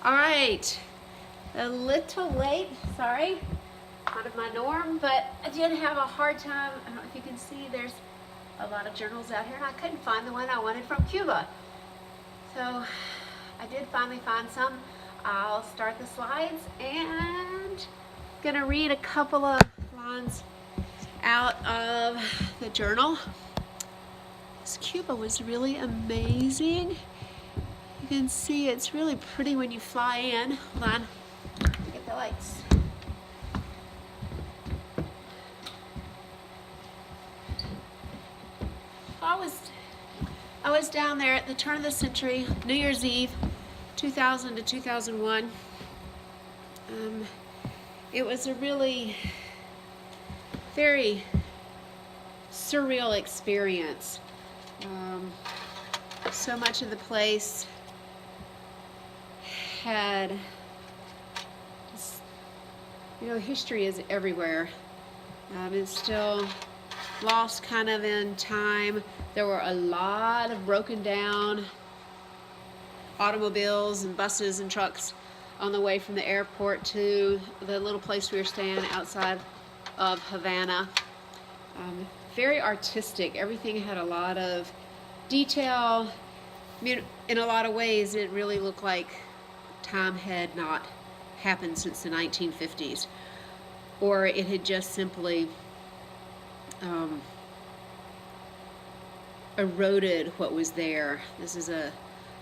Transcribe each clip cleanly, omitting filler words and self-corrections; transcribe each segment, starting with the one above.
All right, a little late, sorry, out of my norm, but I did have a hard time. I don't know if you can see, there's a lot of journals out here, and I couldn't find the one I wanted from Cuba. So I did finally find some. I'll start the slides and gonna read a couple of lines out of the journal. This Cuba was really amazing. You can see it's really pretty when you fly in. Hold on, get the lights. I was down there at the turn of the century, New Year's Eve, 2000 to 2001. It was a really very surreal experience. So much of the place had, history is everywhere. It's still lost kind of in time. There were a lot of broken down automobiles and buses and trucks on the way from the airport to the little place we were staying outside of Havana. Very artistic. Everything had a lot of detail. In a lot of ways, it really looked like time had not happened since the 1950s, or it had just simply eroded what was there. This is a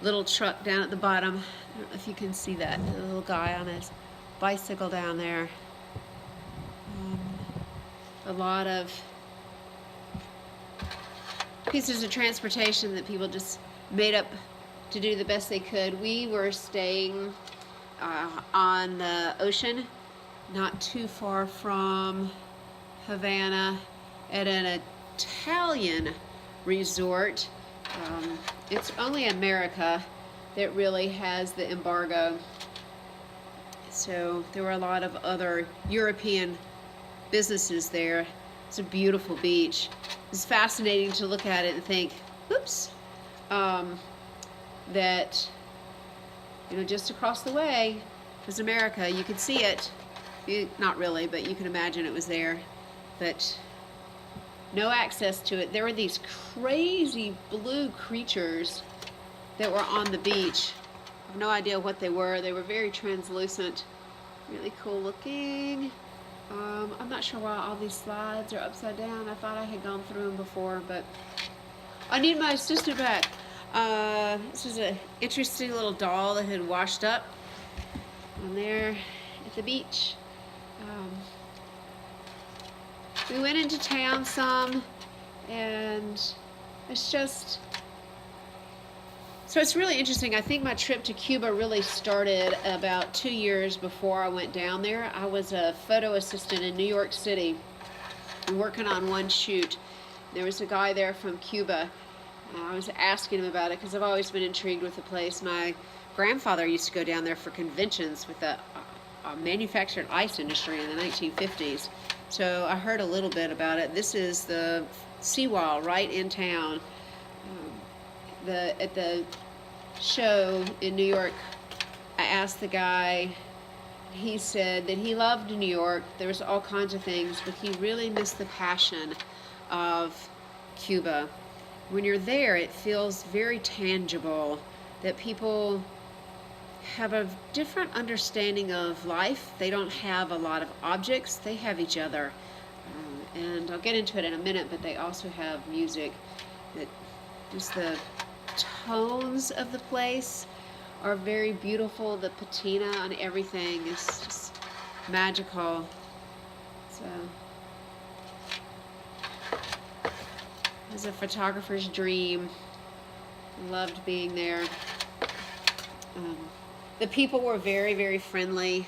little truck down at the bottom. I don't know if you can see that, the little guy on his bicycle down there. A lot of pieces of transportation that people just made up to do the best they could. We were staying on the ocean, not too far from Havana, at an Italian resort. It's only America that really has the embargo. So there were a lot of other European businesses there. It's a beautiful beach. It's fascinating to look at it and think, oops, that, just across the way was America. You could see it. Not really, but you can imagine it was there. But no access to it. There were these crazy blue creatures that were on the beach. I have no idea what they were. They were very translucent, really cool looking. I'm not sure why all these slides are upside down. I thought I had gone through them before, but I need my assistant back. This is an interesting little doll that had washed up on there at the beach. We went into town some, and it's just, so it's really interesting. I think my trip to Cuba really started about 2 years before I went down there. I was a photo assistant in New York City working on one shoot. There was a guy there from Cuba. I was asking him about it because I've always been intrigued with the place. My grandfather used to go down there for conventions with the manufactured ice industry in the 1950s. So I heard a little bit about it. This is the seawall right in town. At the show in New York, I asked the guy, he said that he loved New York. There was all kinds of things, but he really missed the passion of Cuba. When you're there, it feels very tangible, that people have a different understanding of life. They don't have a lot of objects, they have each other. And I'll get into it in a minute, but they also have music. That just the tones of the place are very beautiful. The patina on everything is just magical. So it was a photographer's dream. Loved being there. The people were very, very friendly.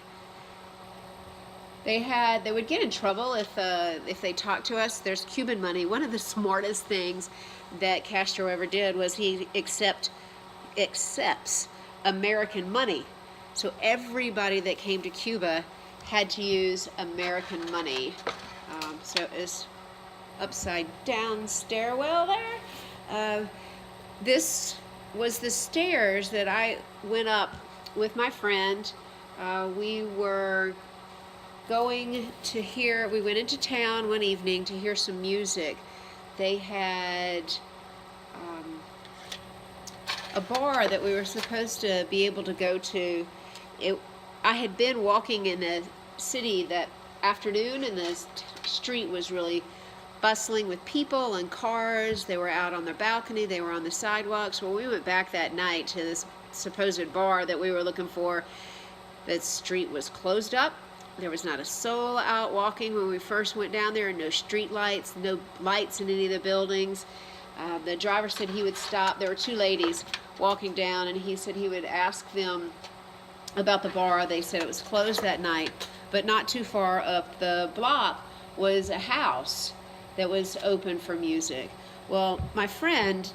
They would get in trouble if they talked to us. There's Cuban money. One of the smartest things that Castro ever did was he accepts American money. So everybody that came to Cuba had to use American money. So it was upside down stairwell there. This was the stairs that I went up with my friend. We were going to hear, we went into town one evening to hear some music. They had a bar that we were supposed to be able to go to. I had been walking in the city that afternoon, and the street was really bustling with people and cars. They were out on their balcony, they were on the sidewalks. Well, we went back that night to this supposed bar that we were looking for. The street was closed up. There was not a soul out walking when we first went down there, and no street lights, no lights in any of the buildings. The driver said he would stop. There were two ladies walking down, and he said he would ask them about the bar. They said it was closed that night, but not too far up the block was a house that was open for music. Well, my friend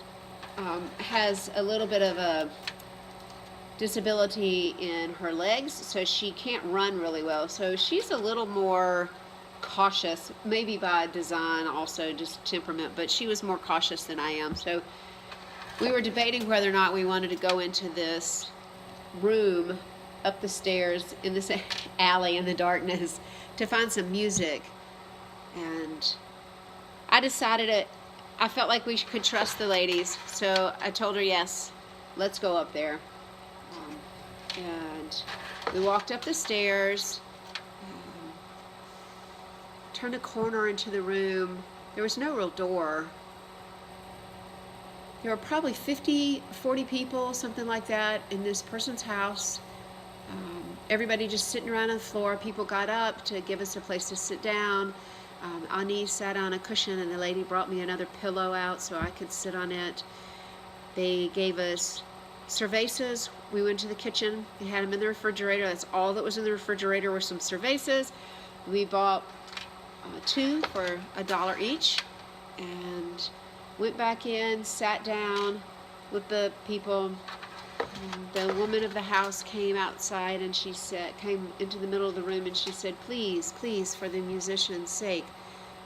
has a little bit of a disability in her legs, so she can't run really well. So she's a little more cautious, maybe by design, also just temperament, but she was more cautious than I am. So we were debating whether or not we wanted to go into this room up the stairs in this alley in the darkness to find some music. And I decided I felt like we could trust the ladies, so I told her, yes, let's go up there. And we walked up the stairs, turned a corner into the room. There was no real door. There were probably 40 people, something like that, in this person's house. Everybody just sitting around on the floor. People got up to give us a place to sit down. Ani sat on a cushion, and the lady brought me another pillow out so I could sit on it. They gave us cervezas. We went to the kitchen. They had them in the refrigerator. That's all that was in the refrigerator were some cervezas. We bought two for $1 each, and went back in, sat down with the people. The woman of the house came outside, and she came into the middle of the room, and she said, please, please, for the musicians' sake,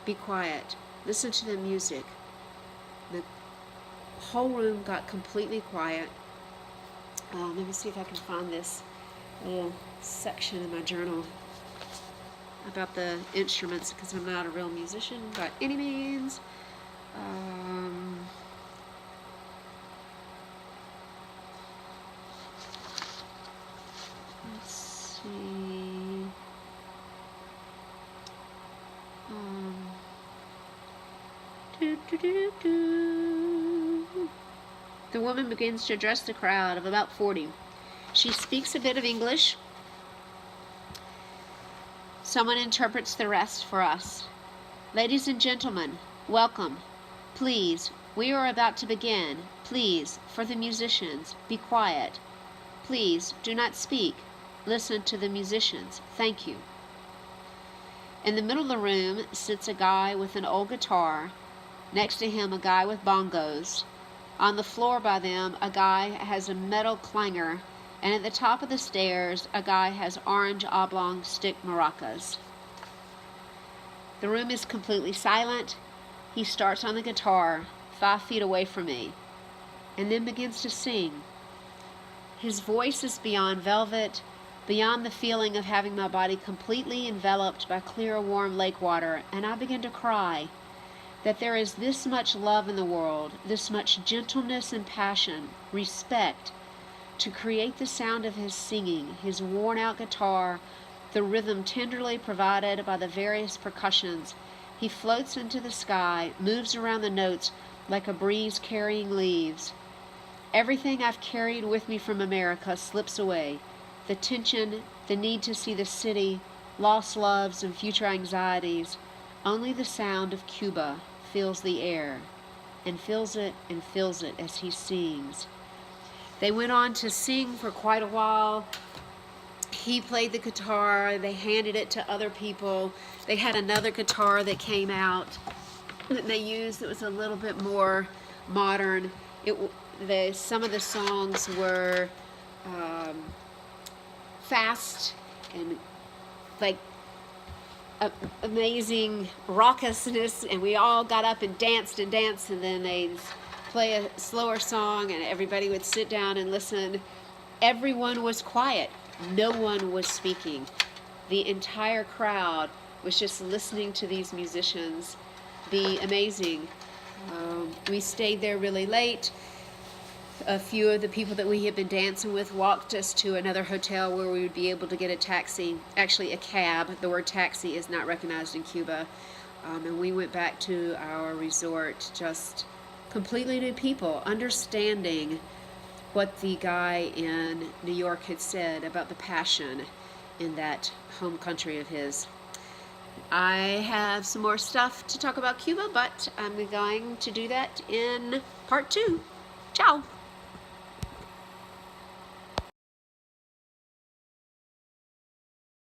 be quiet. Listen to the music. The whole room got completely quiet. Let me see if I can find this little section in my journal about the instruments, because I'm not a real musician by any means. Let's see. The woman begins to address the crowd of about 40. She speaks a bit of English. Someone interprets the rest for us. Ladies and gentlemen, welcome. Please, we are about to begin. Please, for the musicians, be quiet. Please, do not speak. Listen to the musicians. Thank you. In the middle of the room sits a guy with an old guitar. Next to him, a guy with bongos. On the floor by them, a guy has a metal clanger, and at the top of the stairs, a guy has orange oblong stick maracas. The room is completely silent. He starts on the guitar 5 feet away from me, and then begins to sing. His voice is beyond velvet, beyond the feeling of having my body completely enveloped by clear, warm lake water, and I begin to cry. That there is this much love in the world, this much gentleness and passion, respect, to create the sound of his singing, his worn-out guitar, the rhythm tenderly provided by the various percussions. He floats into the sky, moves around the notes like a breeze carrying leaves. Everything I've carried with me from America slips away. The tension, the need to see the city, lost loves and future anxieties. Only the sound of Cuba fills the air, and fills it as he sings. They went on to sing for quite a while. He played the guitar. They handed it to other people. They had another guitar that came out that they used that was a little bit more modern. Some of the songs were fast and like amazing raucousness, and we all got up and danced, and then they'd play a slower song, and everybody would sit down and listen. Everyone was quiet. No one was speaking. The entire crowd was just listening to these musicians be amazing. We stayed there really late. A few of the people that we had been dancing with walked us to another hotel where we would be able to get a taxi, actually a cab. The word taxi is not recognized in Cuba. And we went back to our resort, just completely new people, understanding what the guy in New York had said about the passion in that home country of his. I have some more stuff to talk about Cuba, but I'm going to do that in part 2. Ciao!